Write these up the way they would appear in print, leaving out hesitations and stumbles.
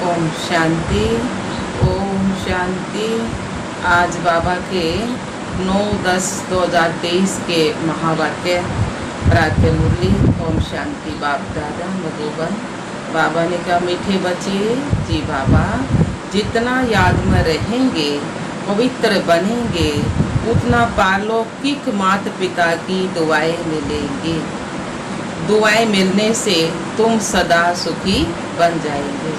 ओम शांति। ओम शांति। आज बाबा के 9-10-2023 के महावाक्य प्रातः मुरली। ओम शांति। बाप दादा मधुबन। बाबा ने कहा, मीठे बच्चे जी बाबा, जितना याद में रहेंगे, पवित्र बनेंगे, उतना पारलौकिक माता पिता की दुआएं मिलेंगी। दुआएं मिलने से तुम सदा सुखी बन जाएंगे।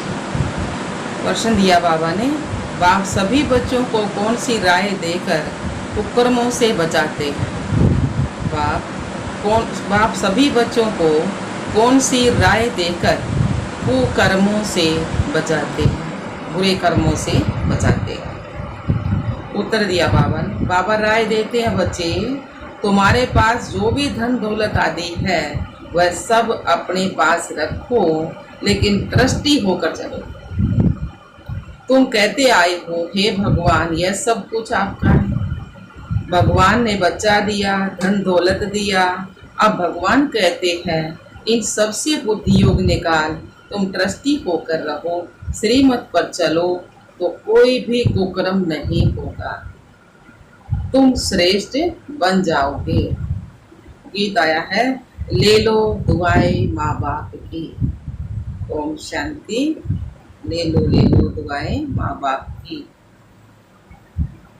प्रश्न दिया बाबा ने, बाप सभी बच्चों को कौन सी राय देकर कुकर्मों से बचाते हैं? बाप सभी बच्चों को कौन सी राय देकर कुकर्मों से बचाते हैं, बुरे कर्मों से बचाते हैं? उत्तर दिया बाबा ने, बाबा राय देते हैं, बच्चे तुम्हारे पास जो भी धन दौलत आदि है वह सब अपने पास रखो, लेकिन ट्रस्टी होकर चलो। तुम कहते आए हो, हे भगवान यह सब कुछ आपका है। भगवान ने बच्चा दिया, धन दौलत दिया। अब भगवान कहते हैं, इन सबसे बुद्धि योग निकाल, तुम ट्रस्टी होकर रहो, श्रीमत पर चलो, तो कोई भी कुकर्म नहीं होगा, तुम श्रेष्ठ बन जाओगे। गीत आया है, ले लो दुआएं माँ बाप की। ओम शांति। ले लो दुआएं माँ बाप की।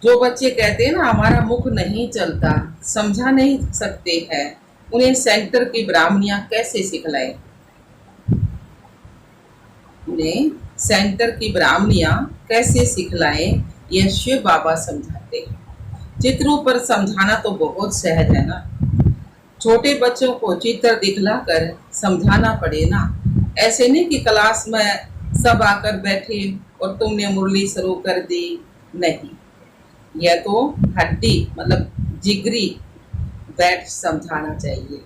जो बच्चे कहते हैं ना, हमारा मुख नहीं चलता, समझा नहीं सकते हैं, उन्हें सेंटर की ब्राह्मणियां कैसे सिखलाएं? उन्हें सेंटर की ब्राह्मणियां कैसे सिखलाएं, यह शिव बाबा समझाते हैं। चित्रों पर समझाना तो बहुत सहज है ना। छोटे बच्चों को चित्र दिखलाकर समझाना पड़े ना। ऐसे नहीं कि क्लास में सब आकर बैठे और तुमने मुरली शुरू कर दी। नहीं, यह तो हड्डी मतलब जिगरी बैठ समझाना चाहिए।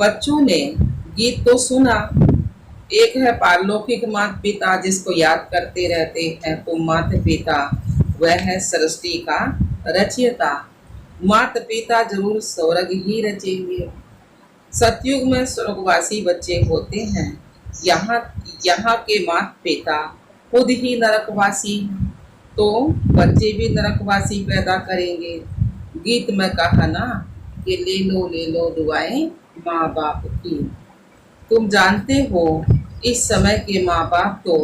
बच्चों ने गीत तो सुना, एक है पारलौकिक माता पिता जिसको याद करते रहते हैं, तो माता पिता वह है सृष्टि का रचयिता। माता पिता जरूर स्वर्ग ही रचेंगे। सतयुग में स्वर्गवासी बच्चे होते हैं, यहाँ के माता पिता खुद ही नरकवासी हैं, तो बच्चे भी नरकवासी पैदा करेंगे। गीत में कहा ना कि ले लो दुआएं माँ बाप की। तुम जानते हो इस समय के माँ बाप तो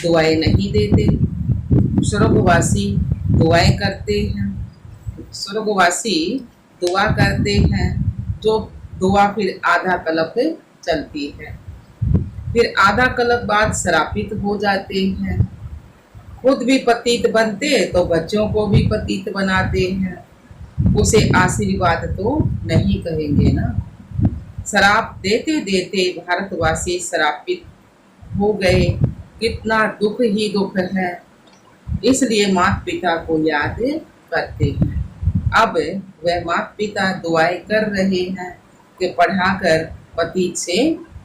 दुआएं नहीं देते, स्वर्गवासी दुआएं करते हैं। स्वर्गवासी दुआ करते हैं, जो दुआ फिर आधा कल्प चलती है, फिर आधा कल्प बाद श्रापित हो जाते हैं। खुद भी पतित बनते तो बच्चों को भी पतित बनाते हैं। उसे आशीर्वाद तो नहीं कहेंगे ना। श्राप देते देते भारतवासी श्रापित हो गए। कितना दुख ही दुख है, इसलिए माता पिता को याद करते हैं। अब वह माता पिता दुआएं कर रहे हैं कि पढ़ाकर पतित से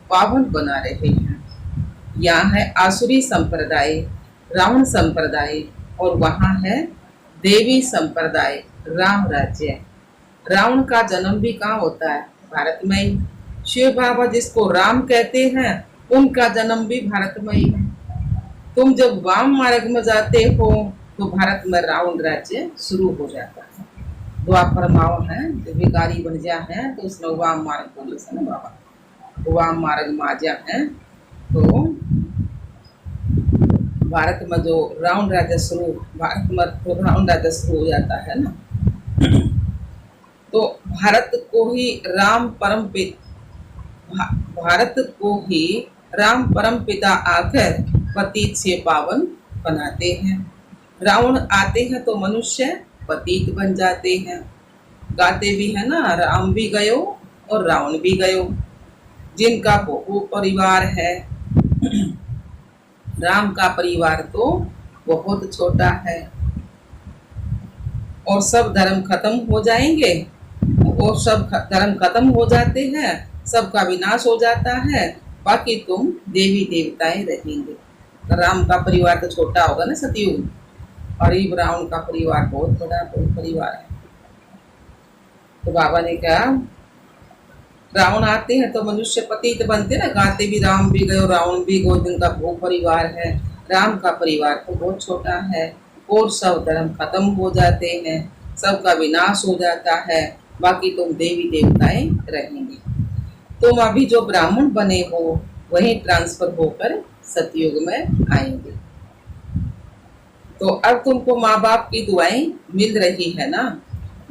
पावन बना रहे हैं। यहाँ है आसुरी संप्रदाय, रावण संप्रदाय, और वहाँ है देवी संप्रदाय, राम राज्य। रावण का जन्म भी कहाँ होता है? भारत में ही। शिव बाबा जिसको राम कहते हैं, उनका जन्म भी भारत में ही है। तुम जब वाम मार्ग में जाते हो तो भारत में रावण राज्य शुरू हो जाता है। द्वापर माव है, जब भिखारी बन जा है तो उसने वाम मार्ग बोले से ना बाबा, वाम मार्ग माजा है, तो भारत में जो रावण राज्य शुरू, भारत में तो रावण राज्य शुरू हो जाता है ना। तो भारत को ही राम परम पिता आकर पतित से पावन बनाते हैं। रावण आते हैं तो मनुष्य पतित बन जाते हैं। गाते भी है ना, राम भी गयो और रावण भी गयो। जिनका बहु परिवार है, राम का परिवार तो बहुत छोटा है, और सब धर्म खत्म हो जाएंगे, और सब धर्म खत्म हो जाते हैं, सबका विनाश हो जाता है, बाकी तुम देवी देवताएं रहेंगे। राम का परिवार तो छोटा होगा ना सतयुग, और रावण का परिवार बहुत बड़ा परिवार है। तो बाबा ने कहा रावण आते हैं तो मनुष्य पतित बनते ना, गाते भी राम भी गयो रावण भी गयो, जिनका भू परिवार है। राम का परिवार तो बहुत छोटा है, और सब धर्म खत्म हो जाते हैं, सबका विनाश हो जाता है, बाकी तुम देवी देवताएं रहेंगे। तुम अभी जो ब्राह्मण बने हो वहीं ट्रांसफर होकर सतयुग में आएंगे। तो अब तुमको माँ बाप की दुआएं मिल रही है ना।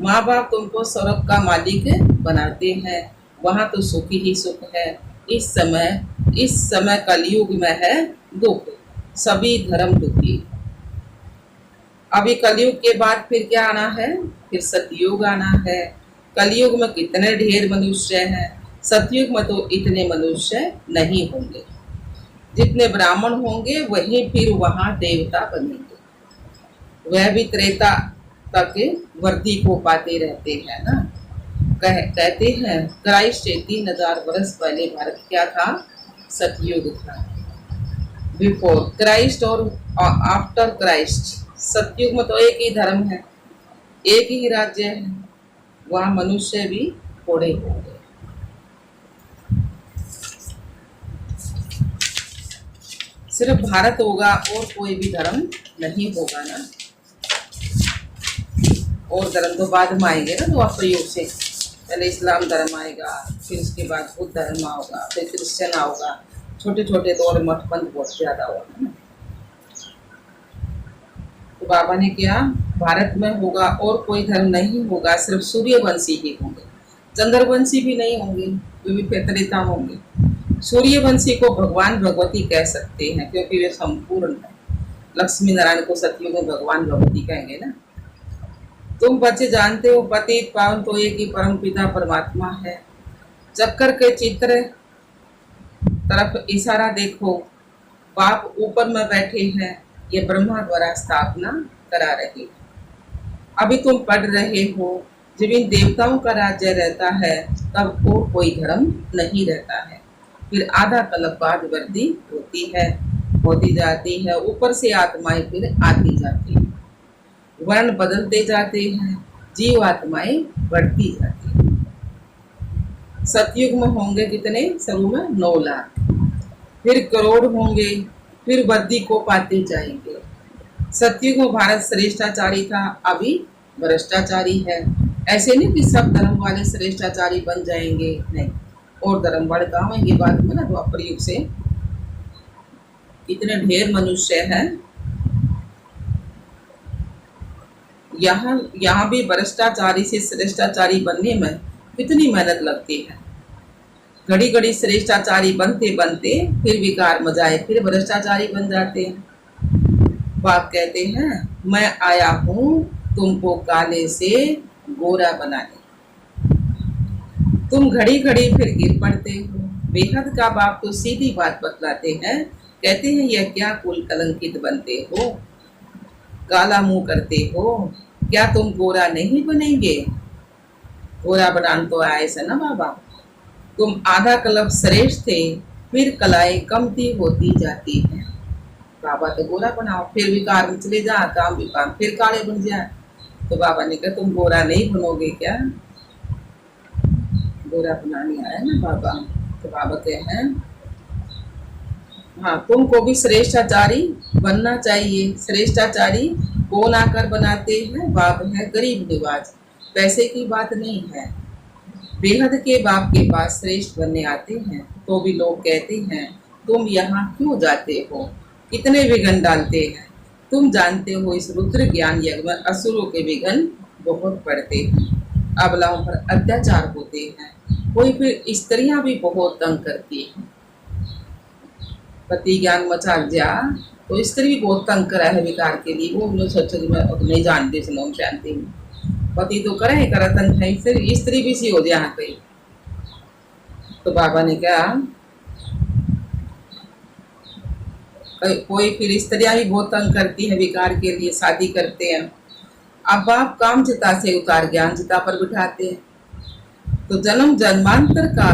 माँ बाप तुमको स्वर्ग का मालिक बनाते हैं, वहां तो सुख ही सुख है। इस समय कलयुग में है दुख, सभी धर्म दुखी। अभी कलयुग के बाद फिर क्या आना है? फिर सतयुग आना है। कलयुग में कितने ढेर मनुष्य हैं, सतयुग में तो इतने मनुष्य नहीं होंगे। जितने ब्राह्मण होंगे वही फिर वहां देवता बनेंगे। वह भी त्रेता तक वर्दी को पाते रहते हैं ना। कहते हैं क्राइस्ट से 3000 वर्ष पहले भारत क्या था? सतयुग था। बिफोर क्राइस्ट और आफ्टर क्राइस्ट। सतयुग में तो एक ही धर्म है, एक ही राज्य है, वहां मनुष्य भी थोड़े होंगे। सिर्फ भारत होगा और कोई भी धर्म नहीं होगा ना। और धर्म तो बाद में आएंगे ना, तो प्रयोग से पहले इस्लाम धर्म आएगा, फिर उसके बाद बुद्ध धर्म आओगा, फिर क्रिश्चियन आओगा, छोटे छोटे तो और मठपंथ बहुत ज्यादा होगा ना। तो बाबा ने क्या, भारत में होगा और कोई धर्म नहीं होगा, सिर्फ सूर्यवंशी ही होंगे। चंद्रवंशी भी नहीं होंगे, वे भी पैतृता होंगे। सूर्यवंशी को भगवान भगवती कह सकते हैं क्योंकि वे संपूर्ण है। लक्ष्मी नारायण को सतयुग में भगवान भगवती कहेंगे ना। तुम बच्चे जानते हो पतित पावन तो एक ही परम पिता परमात्मा है। चक्कर के चित्र तरफ इशारा देखो, बाप ऊपर में बैठे हैं, ये ब्रह्मा द्वारा स्थापना करा रहे हैं। अभी तुम पढ़ रहे हो, जब इन देवताओं का राज्य रहता है तब और कोई धर्म नहीं रहता है। फिर आधा कल्प बाद वृद्धि होती जाती है, ऊपर से आत्माएं फिर आती जाती है, वर्ण बदलते जाते हैं, जीव आत्माएं बढ़ती जाती हैं। सतयुग में होंगे कितने? शुरू में 9 लाख, फिर करोड़ होंगे, फिर वृद्धि को पाते जाएंगे। सतयुग में भारत श्रेष्ठाचारी था, अभी भ्रष्टाचारी है। ऐसे नहीं कि सब धर्म वाले श्रेष्ठाचारी बन जाएंगे, नहीं, और धर्म वाले कहाँ होंगे बाद में ना। द्वापर युग से इतने ढेर मनुष्य हैं, यहाँ भी भ्रष्टाचारी से श्रेष्ठाचारी बनने में कितनी मेहनत लगती है। घड़ी घड़ी श्रेष्ठाचारी बनते बनते फिर विकार मजाए, फिर भ्रष्टाचारी बन जाते हैं। बाप कहते हैं मैं आया हूँ तुमको काले से गोरा बनाने। तुम घड़ी घड़ी फिर गिर पड़ते हो। बेहद का बाप तो सीधी बात बतलाते हैं, कहते हैं यह क्या कुल कलंकित बनते हो, काला मुंह करते हो, क्या तुम गोरा नहीं बनेंगे? गोरा बनाना तो आए से ना बाबा। तुम आधा कल्प श्रेष्ठ थे, फिर कलाएं कमती होती जाती हैं। बाबा तो गोरा बनाओ, फिर विकार में चले जा, काम विकार फिर काले बन जाए। तो बाबा ने कहा तुम गोरा नहीं बनोगे क्या? गोरा बनाने आया ना बाबा। तो बाबा कहे हैं हाँ तुमको भी श्रेष्ठाचारी बनना चाहिए। श्रेष्ठाचारी कौन आकर बनाते हैं? बाप है गरीब निवाज, पैसे की बात नहीं है। बेहद के बाप के पास श्रेष्ठ बनने आते हैं तो भी लोग कहते हैं तुम यहाँ क्यों जाते हो, कितने विघ्न डालते हैं। तुम जानते हो इस रुद्र ज्ञान यज्ञ में असुरों के विघ्न बहुत पड़ते हैं, अबलाओं पर अत्याचार होते हैं, कोई फिर स्त्रियां भी बहुत तंग करती हैं। पति ज्ञान मचा जा तो स्त्री भी बहुत तंग करा है विकार के लिए। वो लोग सोच नहीं जानते, सुनो जानते हैं, पति तो करे करा तंग है, फिर स्त्री भी सी हो जाए कहीं। तो बाबा ने कहा कोई फिर स्त्रियां भी बहुत तंग करती है विकार के लिए, शादी करते हैं। अब बाप काम चिता से उतार ज्ञान चिता पर बिठाते हैं। तो जन्म जन्मांतर का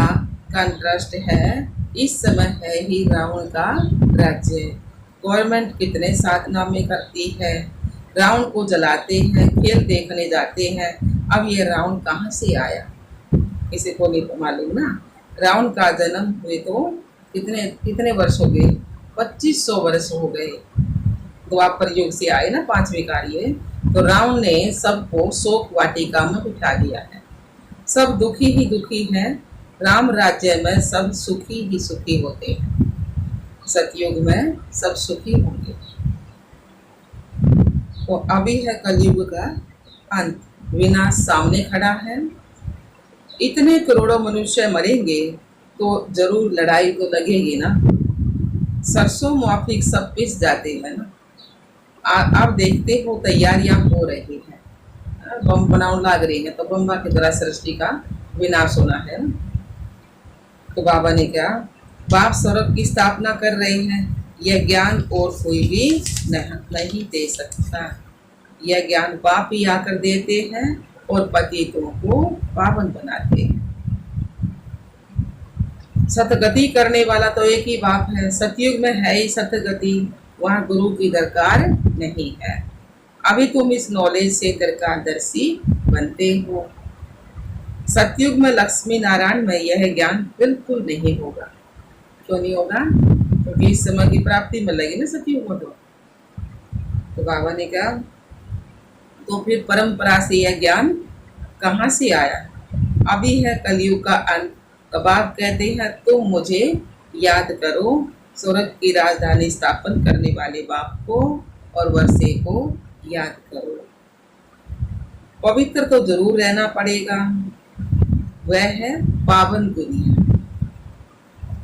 कंट्रास्ट है, इस समय है ही रावण का राज्य। गवर्नमेंट कितने साधना में करती है, रावण को जलाते हैं, खेल देखने जाते हैं। अब ये रावण कहाँ से आया? किसी को नहीं मालूम ना। रावण का जन्म हुए तो कितने कितने वर्ष हो गए, 2500 वर्ष हो गए। द्वापर युग से आए ना पांचवें कार्य, तो रावण ने सबको शोक वाटिका में बिठा दिया है। सब दुखी ही दुखी हैं, राम राज्य में सब सुखी ही सुखी होते हैं। सतयुग में सब सुखी होंगे। तो अभी है कलयुग का अंत, विनाश सामने खड़ा है। इतने करोड़ों मनुष्य मरेंगे तो जरूर लड़ाई तो लगेगी ना। सरसों माफिक सब पिस जाते हैं ना। आप देखते हो तैयारियां हो रही हैं, बम बनाने लग रही है, तो बम की तरह सृष्टि का विनाश होना है ना। तो बाबा ने कहा, बाप स्वर्ग की स्थापना कर रहे हैं, यह ज्ञान और कोई भी नहीं दे सकता। यह ज्ञान बाप ही आकर देते हैं और पतितों को पावन बनाते हैं। सतगति करने वाला तो एक ही बाप है। सतयुग में है ही सतगति, वहाँ गुरु की दरकार नहीं है। अभी तुम इस नॉलेज से दरकारदर्शी बनते हो। सतयुग में लक्ष्मी नारायण में यह ज्ञान बिल्कुल नहीं होगा। क्यों नहीं होगा? क्योंकि इस समय की प्राप्ति में लगी ना सतयुग में। तो बाबा ने कहा, तो फिर परंपरा से यह ज्ञान कहाँ से आया? अभी है कलयुग का अंत। तो बाप कहते हैं, तुम मुझे याद करो, स्वर्ग की राजधानी स्थापन करने वाले बाप को और वर्षे को याद करो। पवित्र तो जरूर रहना पड़ेगा, वह है पावन दुनिया।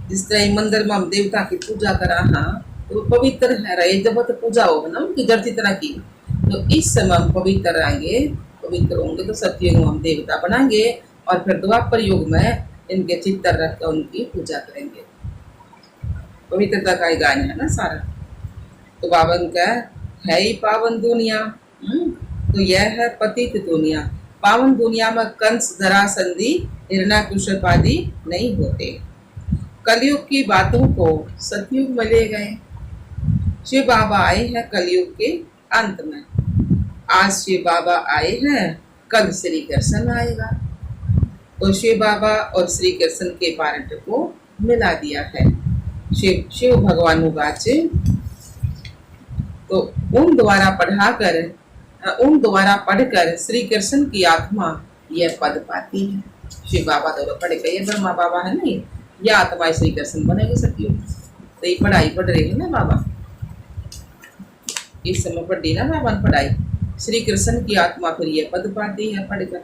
जिस तरह मंदिर में हम देवता की पूजा करा, हाँ तो पवित्र है रहे, जब तो पूजा होगा ना उनकी जड़ तरह की। तो इस समय हम पवित्र रहेंगे, पवित्र होंगे तो सतयुग में हम देवता बनाएंगे और फिर द्वापर युग में इनके चित्तर रख कर उनकी पूजा करेंगे। पवित्रता का ही गान है ना सारा। तो बाबा का है ही पावन दुनिया। तो यह है पतित दुनिया। पावन दुनिया में कंस, जरासंधी, हिरण्यकश्यप आदि नहीं होते। कलयुग की बातों को सतयुग में ले गए। शिव बाबा आए हैं कलयुग के अंत में। आज शिव बाबा आए हैं, कल श्री कृष्ण आएगा। तो शिव बाबा और श्री कृष्ण के पार्ट को मिला दिया है। शिव भगवान वाच्य, तो उन द्वारा पढ़कर श्री कृष्ण की आत्मा यह पद पाती है। शिव बाबा तो पढ़ के, ये ब्रह्मा बाबा है नहीं, यह आत्मा श्री कृष्ण बनेगी सतयुग। तो ये पढ़ाई पढ़ रही है ना बाबा, इस समय पढ़ी ना बाबा ने पढ़ाई। श्री कृष्ण की आत्मा फिर यह पद पाती है पढ़कर।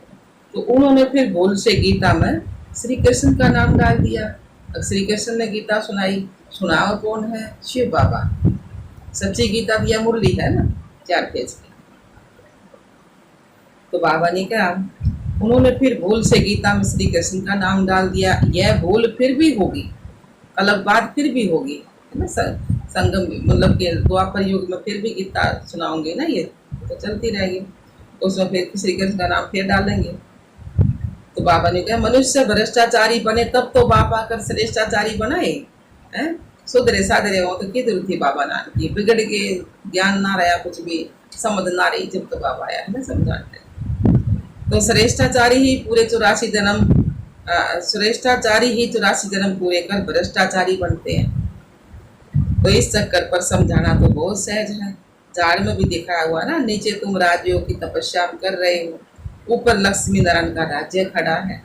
तो उन्होंने फिर भूल से गीता में श्री कृष्ण का नाम डाल दिया। श्री कृष्ण ने गीता सुनाई, सुनाओ कौन है? शिव बाबा। सच्ची गीता दिया मुरली है ना, 4 पेज की। तो बाबा ने कहा, उन्होंने फिर भूल से गीता में श्री कृष्ण का नाम डाल दिया। यह भूल फिर भी होगी, अलग बात फिर भी होगी है ना। संगम मतलब के द्वापर युग में फिर भी गीता सुनाओगे ना, ये तो चलती रहेगी। उसमें फिर श्री कृष्ण का नाम फिर डालेंगे। तो बाबा ने कहा, मनुष्य भ्रष्टाचारी बने तब तो बाप आकर श्रेष्ठाचारी बनाए हैं। सुधरे साधरे हो तो किधर थी बाबा नानक की, बिगड़ के ज्ञान ना रहा, कुछ भी समझ ना रही, जब तो बाबा आया है ना समझाते। तो श्रेष्ठाचारी ही 84 जन्म पूरे कर भ्रष्टाचारी बनते हैं। तो इस चक्कर पर समझाना तो बहुत सहज है। झाड़ में भी दिखाया हुआ ना, नीचे तुम राजयोग की तपस्या कर रहे हो, ऊपर लक्ष्मी नारायण का राज्य खड़ा है।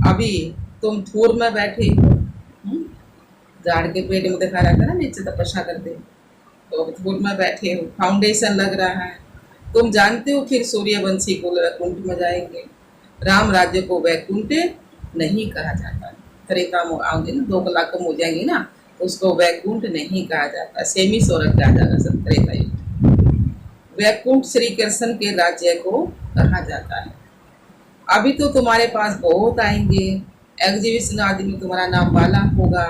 अभी तुम थूर में बैठे हो, झाड़ के पेट में दिखा रहा था ना, नीचे तपस्या करते, तो थूर में बैठे हो, फाउंडेशन लग रहा है। तुम जानते हो फिर सूर्यवंशी को वैकुंठ में जाएंगे। राम राज्य को वैकुंठ नहीं कहा जाता। त्रेता में आओगे ना, 2 कलाक कम हो जाएंगे ना, तो उसको वैकुंठ नहीं कहा जाता, सेमी स्वर्ग कहा जाता। सब त्रेता युग वैकुंठ श्री कृष्ण के राज्य को कहा जाता है। अभी तो तुम्हारे पास बहुत आएंगे, एग्जीबिशन आदि में तुम्हारा नाम वाला होगा,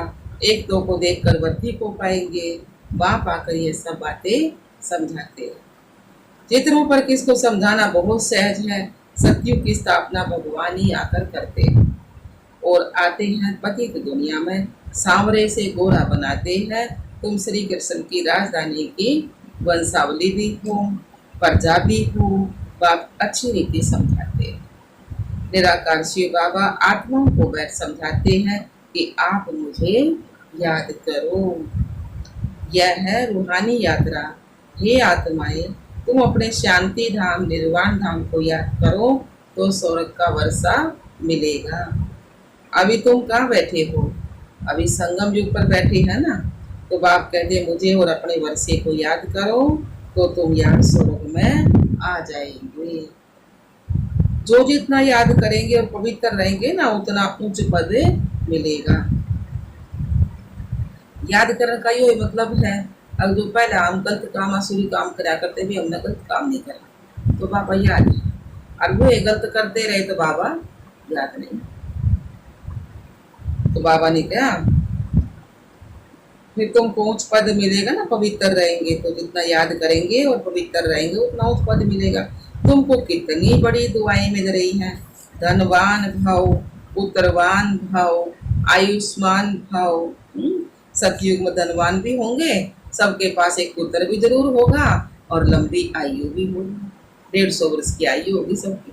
1-2 को देखकर वृद्धि को पाएंगे। बाप आकर ये सब बातें समझाते हैं। चित्रों पर किसको समझाना बहुत सहज है। सतयुग की स्थापना भगवान ही आकर करते हैं और आते हैं पतित दुनिया में, सांवरे से गोरा बनाते हैं। तुम श्री कृष्ण की राजधानी की वंशावली भी हो, प्रजा भी हो, बाप अच्छी रीति समझाते हैं। निराकार शिव बाबा आत्माओं को बैठ समझाते हैं कि आप मुझे याद करो। यह है रूहानी यात्रा। हे आत्माएं, तुम अपने शांति धाम निर्वाण धाम को याद करो तो स्वर्ग का वर्षा मिलेगा। अभी तुम कहाँ बैठे हो? अभी संगम युग पर बैठे हैं ना। तो बाप कहते मुझे और अपने वर्षे को याद करो तो तुम यहाँ स्वर्ग में आ जाएंगे। जो जितना याद करेंगे और पवित्र रहेंगे ना उतना उच्च पद मिलेगा। याद करने का ये मतलब है, अब जो पहले हम गलत काम असुरी काम करा करते भी हमने गलत काम नहीं करा तो बाबा याद है, और वो गलत करते रहे तो बाबा याद नहीं। तो बाबा ने कहा फिर तुमको उच्च पद मिलेगा ना, पवित्र रहेंगे तो जितना याद करेंगे और पवित्र रहेंगे उतना उच्च पद मिलेगा। तुमको कितनी बड़ी दुआएं मिल रही हैं, धनवान भव, पुत्रवान भव, आयुष्मान भव। सतयुग में धनवान भी होंगे, सबके पास एक पुत्र भी जरूर होगा और लंबी आयु भी होगी, 150 वर्ष की आयु होगी सबकी।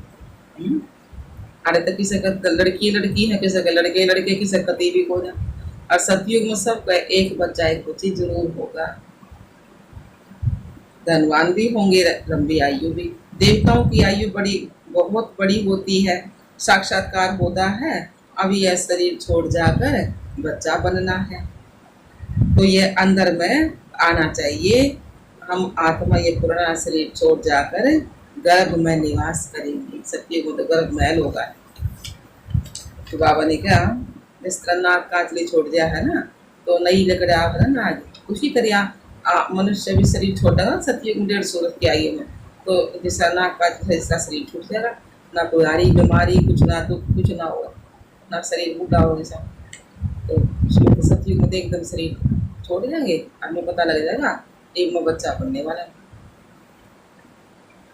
अरे तो किसी का लड़की लड़की है, किसी का लड़के लड़के, किसी का कती भी हो जाए। और सतयुग में सबका एक बच्चा एक बच्ची जरूर होगा, धनवान भी होंगे, लंबी आयु भी। देवताओं की आयु बड़ी बहुत बड़ी होती है, साक्षात्कार होता है। अभी यह शरीर छोड़ जाकर बच्चा बनना है तो ये अंदर में आना चाहिए। हम आत्मा ये पुराना शरीर छोड़ जाकर गर्भ में निवास करेंगे। सत्युग में तो गर्भ महल होगा। तो बाबा ने कहा जिस तरह नाक कांचली छोड़ दिया है ना तो नई लकड़ा है ना, उसी तरह मनुष्य भी शरीर छोटा ना सतयुग में 150 वर्ष की आयु में, तो जैसा नाक कांचली इसका शरीर छूट जाएगा, ना कोई आरी बीमारी कुछ, ना दुख कुछ ना होगा, ना शरीर बूढ़ा होगा जैसा। तो सतयुग में एकदम शरीर छोड़ जाएंगे, हमें पता लग जाएगा एक में बच्चा बनने वाला है।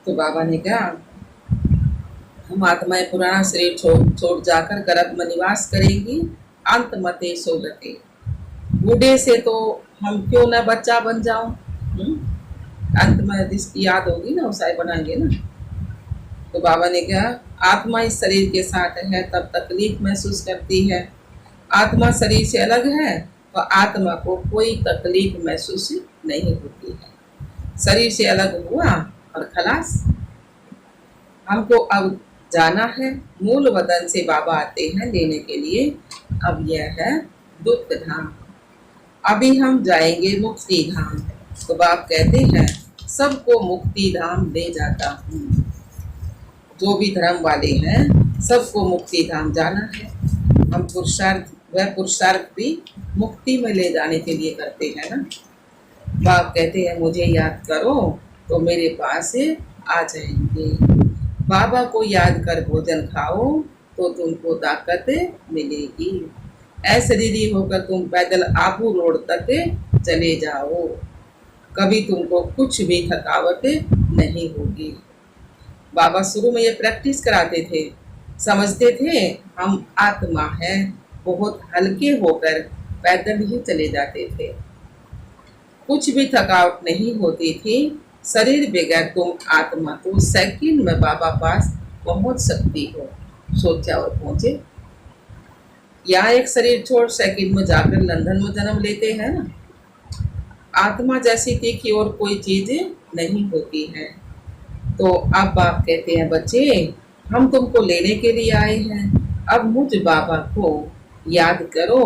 तो बाबा ने कहा हम आत्माएं पुराना शरीर छोड़ जाकर गर्भ में निवास करेंगी। अंत मते सोगते, बूढ़े से तो हम क्यों ना बच्चा बन जाऊं। अंत में जिसकी याद होगी ना उसे बनाएंगे ना। तो बाबा ने कहा आत्मा इस शरीर के साथ है तब तकलीफ महसूस करती है, आत्मा शरीर से अलग है तो आत्मा को कोई तकलीफ महसूस नहीं होती है। शरीर से अलग हुआ और खलास। हमको अब जाना है, मूल वतन से बाबा आते हैं लेने के लिए। अब यह है दुख धाम, अभी हम जाएंगे मुक्ति धाम। तो बाप कहते हैं सबको मुक्ति धाम ले जाता हूँ। जो भी धर्म वाले हैं सबको मुक्ति धाम जाना है। हम पुरुषार्थ, वह पुरुषार्थ भी मुक्ति में ले जाने के लिए करते हैं ना। बाप कहते हैं मुझे याद करो तो मेरे पास आ जाएंगे। बाबा को याद कर भोजन खाओ तो तुमको ताकत मिलेगी। अशरीरी होकर तुम पैदल आबू रोड तक चले जाओ, कभी तुमको कुछ भी थकावट नहीं होगी। बाबा शुरू में ये प्रैक्टिस कराते थे, समझते थे हम आत्मा हैं, बहुत हल्के होकर पैदल ही चले जाते थे, कुछ भी थकावट नहीं होती थी। शरीर बगैर तुम आत्मा तो सेकंड में बाबा पास पहुंच सकती हो। सोचा और पहुंचे। यहाँ एक शरीर छोड़ सेकंड में जाकर लंदन में जन्म लेते हैं ना। आत्मा जैसी तीखी और कोई चीज नहीं होती है। तो अब बाप कहते हैं बच्चे हम तुमको लेने के लिए आए हैं, अब मुझ बाबा को याद करो।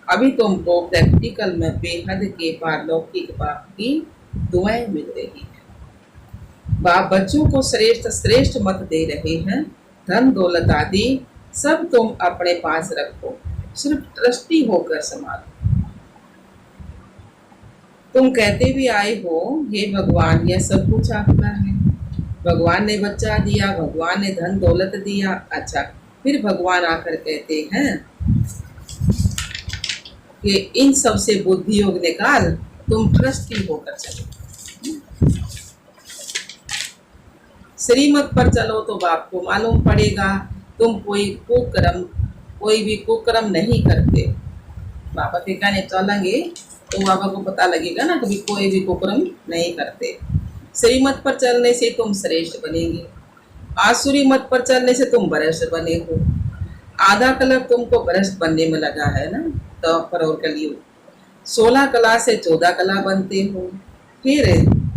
अभी तुमको प्रैक्टिकल में बेहद के पारलौकिक बाप की दुआएं मिल रही है। बाप बच्चों को श्रेष्ठ श्रेष्ठ मत दे रहे हैं। धन दौलत आदि सब तुम अपने पास रखो, सिर्फ ट्रस्टी होकर संभालो। तुम कहते भी आए हो हे भगवान यह सब कुछ आपका है, भगवान ने बच्चा दिया, भगवान ने धन दौलत दिया। अच्छा, फिर भगवान आकर कहते हैं कि इन सब से बुद्धि योग निकाल, तुम ट्रस्टी होकर चलो, श्रीमत पर चलो तो बाप को मालूम पड़ेगा तुम कोई भी कुकर्म नहीं करते। बाबा के कहने चलेंगे तो बाबा को पता लगेगा ना कभी कोई भी कुकर्म नहीं करते। श्रीमत पर चलने से तुम श्रेष्ठ बनेंगे। आसुरी मत पर चलने से तुम भ्रष्ट बने हो। आधा कलप तुमको भ्रष्ट बनने में लगा है ना, तो पर और कलयुग। 16 कला से 14 कला बनते हो। फिर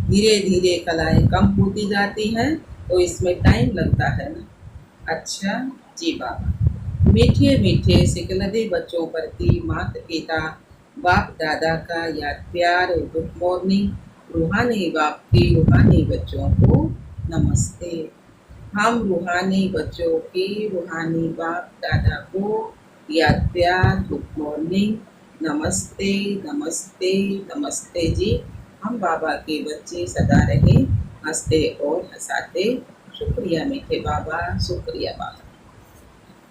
धीरे धीरे कलाएं कम होती जाती हैं, तो इसमें टाइम लगता है ना। अच्छा जी बाबा। मीठे मीठे सिकलदे बच्चों प्रति माता पिता बाप दादा का याद प्यार और गुड मॉर्निंग। रूहानी बाप की रूहानी बच्चों को नमस्ते। हम रूहानी बच्चों की रूहानी बाप दादा को याद प्यार गुड मॉर्निंग, नमस्ते नमस्ते नमस्ते जी। हम बाबा के बच्चे सदा रहे हंसते और हंसाते। शुक्रिया मीठे बाबा, शुक्रिया बाबा।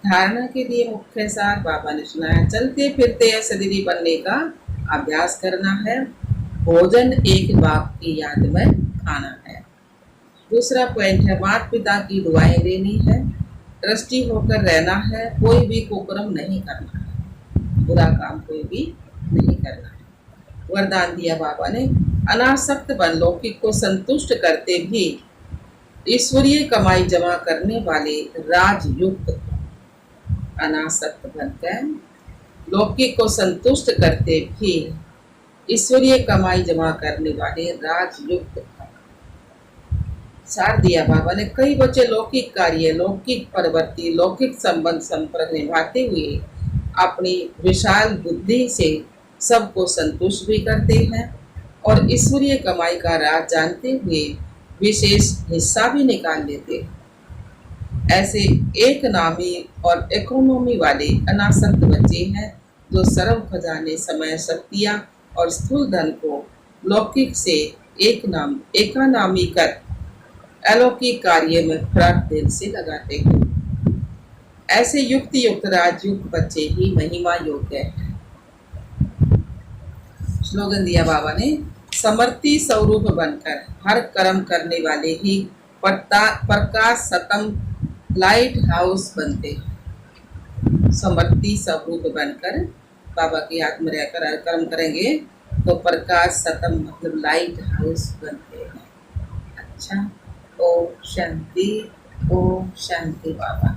धारणा के लिए मुख्य सार बाबा ने सुनाया, चलते फिरते सदरी बनने का अभ्यास करना है। भोजन एक बाप की याद में खाना है। दूसरा पॉइंट है, माता पिता की दुआएं लेनी है। ट्रस्टी होकर रहना है। कोई भी कुकर्म नहीं करना है, बुरा काम कोई भी नहीं करना है। वरदान दिया बाबा ने, अनासक्त बन लौकिक को संतुष्ट करते भी ईश्वरीय कमाई जमा करने वाले राजयुक्त। अनासक्त बनकर लौकिक को संतुष्ट करते भी ईश्वरीय कमाई जमा करने वाले राजयुक्त। सार दिया बाबा ने, कई बच्चे लौकिक कार्य, लौकिक प्रवृत्ति, लौकिक संबंध संपर्क निभाते हुए अपनी विशाल बुद्धि से सबको संतुष्ट भी करते हैं और ईश्वरीय कमाई का राज जानते हुए विशेष हिस्सा भी निकाल लेते हैं। ऐसे एक नामी और इकोनॉमी वाले अनासक्त बच्चे हैं जो सर्व खजाने, समय, शक्तियाँ और स्थूल धन को लौकिक से एकानामी कर अलौकिक कार्य में प्राण दिल से लगाते हैं। ऐसे युक्त युक्त राजयुक्त बच्चे ही महिमा योग्य हैं। स्लोगन दिया बाबा ने, समर्थी स्वरूप बनकर हर कर्म करने वाले ही प्रकाश सतम लाइट हाउस बनते हैं। समर्थी स्वरूप बनकर बाबा की याद में रहकर हर कर्म करेंगे तो प्रकाश सतम मतलब लाइट हाउस बनते हैं। अच्छा, ओम शांति बाबा।